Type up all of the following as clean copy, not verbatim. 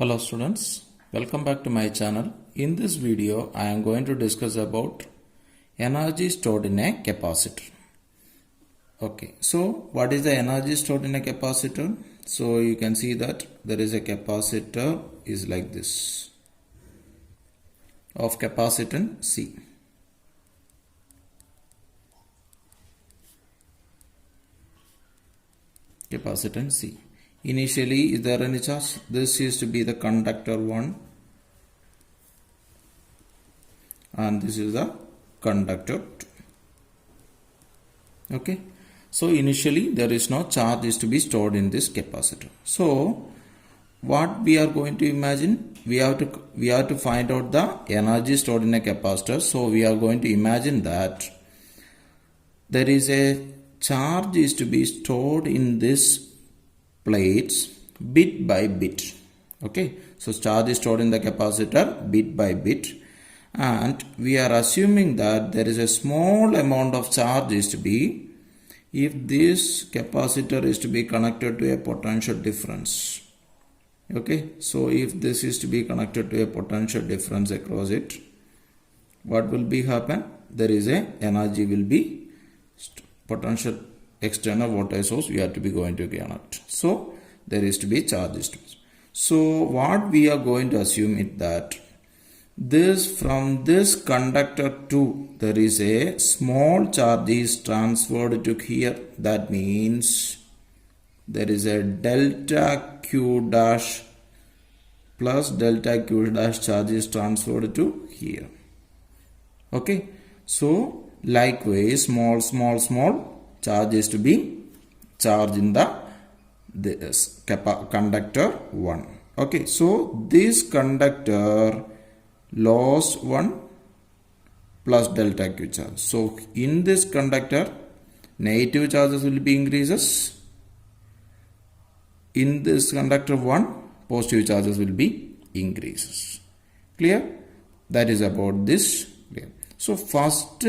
Hello students, welcome back to my channel. In this video, I am going to discuss about energy stored in a capacitor. Okay, so what is the energy stored in a capacitor? So you can see that there is a capacitor is like this of capacitance C. Capacitance C. Initially, is there any charge? This used to be the conductor 1 and this is the conductor 2. Okay, so initially there is no charge is to be stored in this capacitor. So what we are going to imagine, we have to find out the energy stored in a capacitor. So we are going to imagine that there is a charge is to be stored in this plates bit by bit. Okay, so charge is stored in the capacitor bit by bit, and we are assuming that there is a small amount of charge is to be, if this capacitor is to be connected to a potential difference. Okay, so if this is to be connected to a potential difference across it, what will be happen? There is a energy will be potential external voltage source we have to be going to connect. So there is to be charges. So what we are going to assume is that this from this conductor 2 there is a small charge is transferred to here. That means there is a delta Q dash plus delta Q dash charge is transferred to here. Okay, so likewise small charge is to be charged in the this conductor 1. Okay, so this conductor lost 1 plus delta Q charge. So in this conductor negative charges will be increases. In this conductor 1 positive charges will be increases. Clear? That is about this. Clear. So first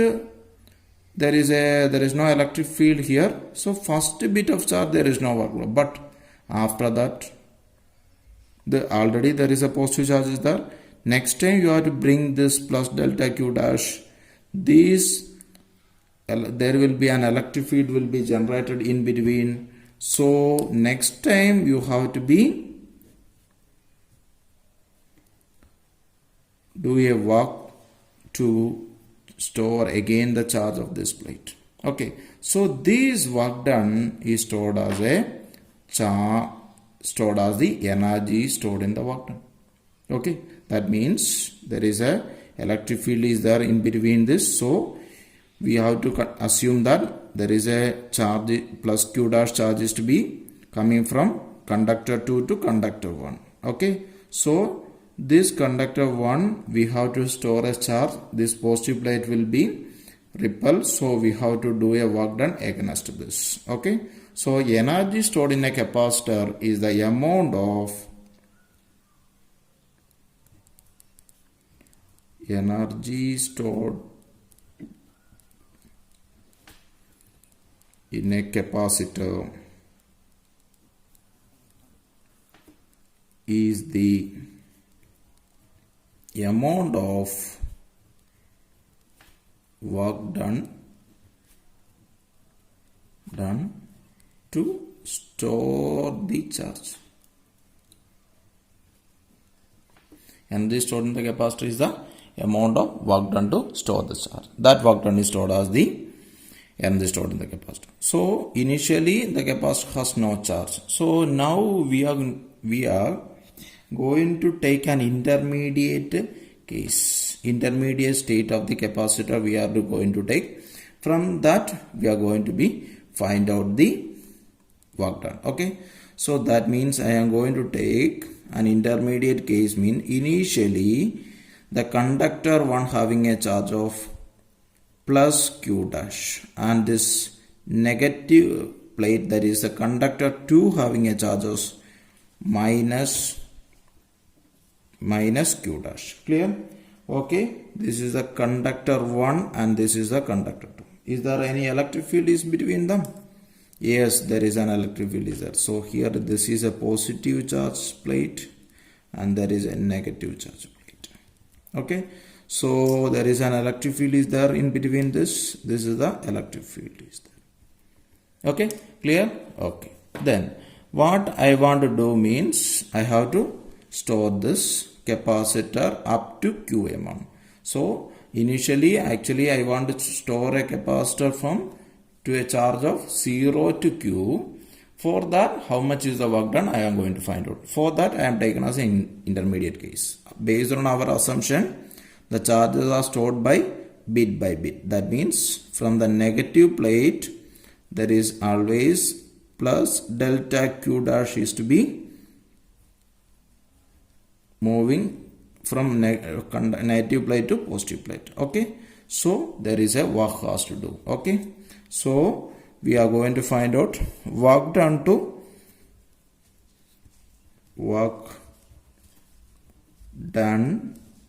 there is no electric field here. So first bit of charge there is no work, but after that already there is a positive charge is there. Next time you have to bring this plus delta Q dash. This there will be an electric field will be generated in between. So next time you have to be do a work to store again the charge of this plate. Okay, so this work done is stored as a charge, stored as the energy stored in the work done. Okay, that means there is a electric field is there in between this. So we have to assume that there is a charge plus Q dash charge is to be coming from conductor 2 to conductor 1. Okay, so this conductor 1 we have to store a charge. This positive plate will be repelled, so we have to do a work done against this. Okay, so energy stored in a capacitor is the amount of energy stored in a capacitor is the amount of work done to store the charge. Energy stored in the capacitor is the amount of work done to store the charge. That work done is stored as the energy stored in the capacitor. So initially the capacitor has no charge. So now we are going to take an intermediate case, intermediate state of the capacitor we are going to take. From that we are going to be find out the work done. Okay, so that means I am going to take an intermediate case, mean initially the conductor 1 having a charge of plus Q dash and this negative plate, that is the conductor 2 having a charge of minus Q dash. Clear? Okay, this is the conductor 1 and this is the conductor 2. Is there any electric field is between them? Yes, there is an electric field is there. So here this is a positive charge plate and there is a negative charge plate. Okay, so there is an electric field is there in between this. This is the electric field is there. Okay, clear? Okay. Then what I want to do means I have to store this capacitor up to q amount. So initially actually I want to store a capacitor from to a charge of 0 to q. For that, how much is the work done? I am going to find out. For that, I am taken as an intermediate case. Based on our assumption, the charges are stored by bit. That means from the negative plate, there is always plus delta q dash is to be moving from negative plate to positive plate. Okay. So, there is a work has to do. Okay. So, we are going to find out work done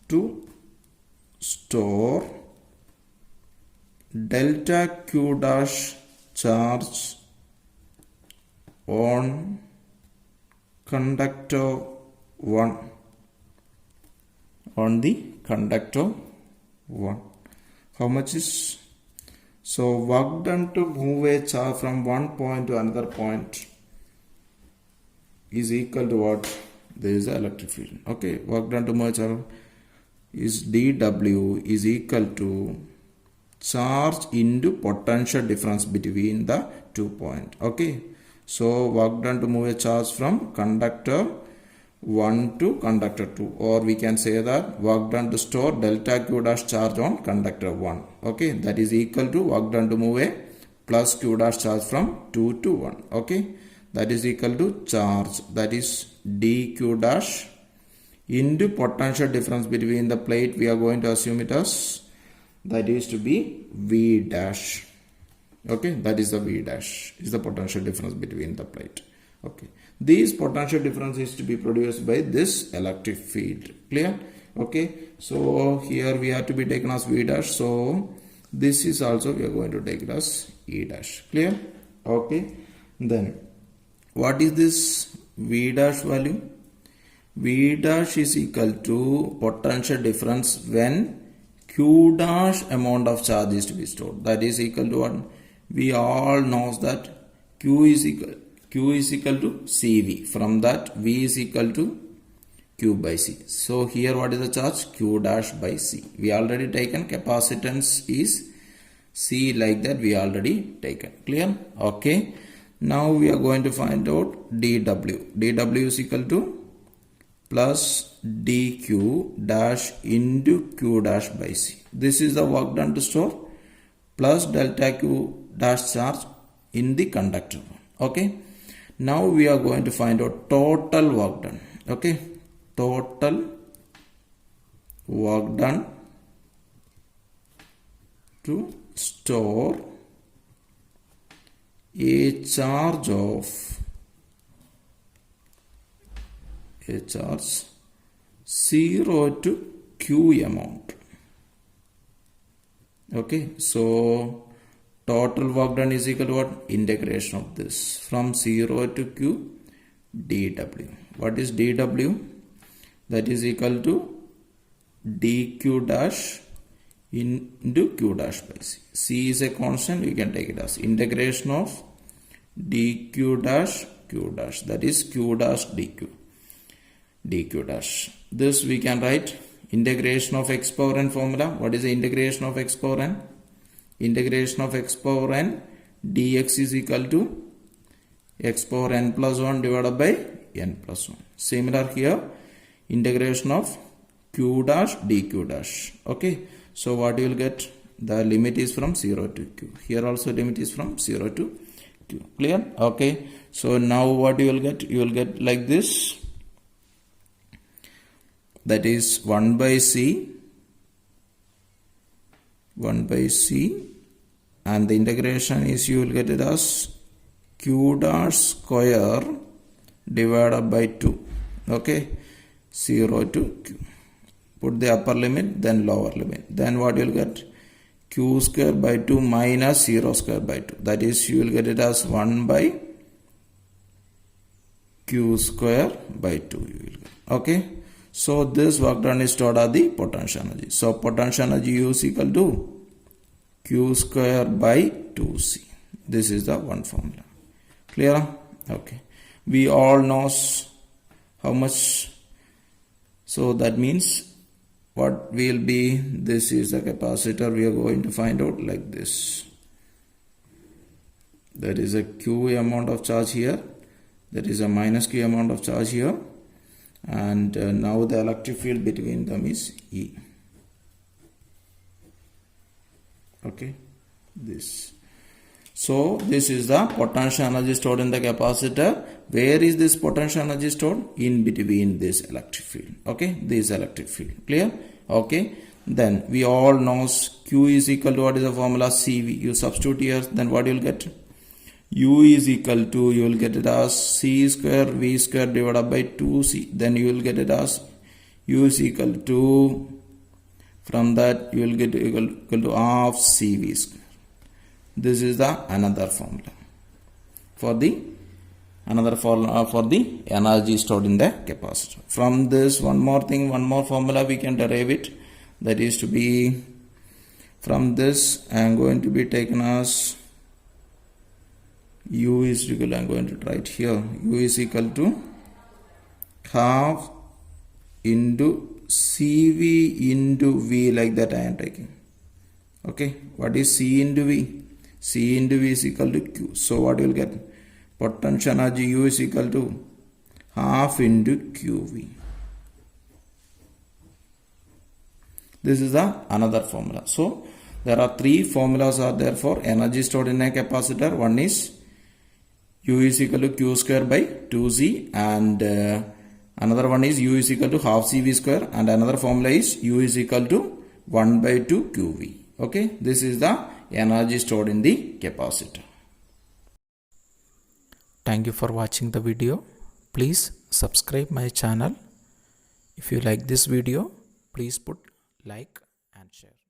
to store delta q dash charge on conductor 1 on the conductor 1. How much is? So work done to move a charge from one point to another point is equal to what? There is the electric field. Okay, work done to move a charge is dW is equal to charge into potential difference between the 2 points. Okay, so work done to move a charge from conductor 1 to conductor 2, or we can say that work done to store delta q dash charge on conductor 1. Okay, that is equal to work done to move a plus q dash charge from 2 to 1. Okay, that is equal to charge, that is dq dash into potential difference between the plate. We are going to assume it as that is to be V dash. Okay, that is the V dash is the potential difference between the plate. Okay, these potential difference is to be produced by this electric field. Clear? Okay, so here we have to be taken as V dash. So this is also we are going to take it as E dash. Clear? Okay, then what is this V dash value? V dash is equal to potential difference when Q dash amount of charge is to be stored. That is equal to what? We all knows that Q is equal to CV. From that, V is equal to Q by C. So here what is the charge? Q dash by C. We already taken capacitance is C, like that we already taken. Clear? Okay. Now we are going to find out dW. dW is equal to plus dq dash into q dash by c. This is the work done to store plus delta q dash charge in the conductor. Okay. Now we are going to find out total work done. Okay. Total work done to store a charge of 0 to q amount. Okay, so total work done is equal to what? Integration of this from 0 to q dW. What is dW? That is equal to dq dash into q dash by c. C is a constant, we can take it as integration of dq dash q dash, that is q dash dq dash. This we can write integration of x power n formula. What is the integration of x power n? Integration of x power n dx is equal to x power n plus 1 divided by n plus 1. Similar here, integration of q dash dq dash. Okay, so what you will get? The limit is from 0 to q. Here also limit is from 0 to q. Clear? Okay, so now what you will get? You will get like this. That is 1 by c and the integration is, you will get it as q dash square divided by 2. Okay, 0 to q. Put the upper limit, then lower limit. Then what you will get? Q square by 2 minus 0 square by 2. That is, you will get it as 1 by q square by 2. You will get. Okay, so this work done is stored at the potential energy. So potential energy U is equal to Q square by 2C. This is the one formula. Clear? Okay, we all knows how much. So that means what will be, this is the capacitor. We are going to find out like this. There is a Q amount of charge here, there is a minus Q amount of charge here, and now the electric field between them is E. Okay, this. So this is the potential energy stored in the capacitor. Where is this potential energy stored? In between this electric field. Okay, this electric field. Clear? Okay, then we all know Q is equal to, what is the formula? CV. You substitute here, then what you will get? U is equal to, you will get it as C square V square divided by 2C. Then you will get it as U is equal to, from that you will get equal to half CV square. This is the another formula for the energy stored in the capacitor. From this, one more thing, one more formula we can derive it. That is to be, from this I am going to be taken as U is equal, I am going to write here, U is equal to half into CV into V, like that I am taking. Okay, what is C into V? C into V is equal to Q. So what you will get? Potential energy U is equal to half into QV. This is the another formula. So there are three formulas are there for energy stored in a capacitor. One is U is equal to Q square by 2Z, and another one is U is equal to half CV square, and another formula is U is equal to 1 by 2 QV. Okay, this is the energy stored in the capacitor. Thank you for watching the video. Please subscribe my channel. If you like this video, please put like and share.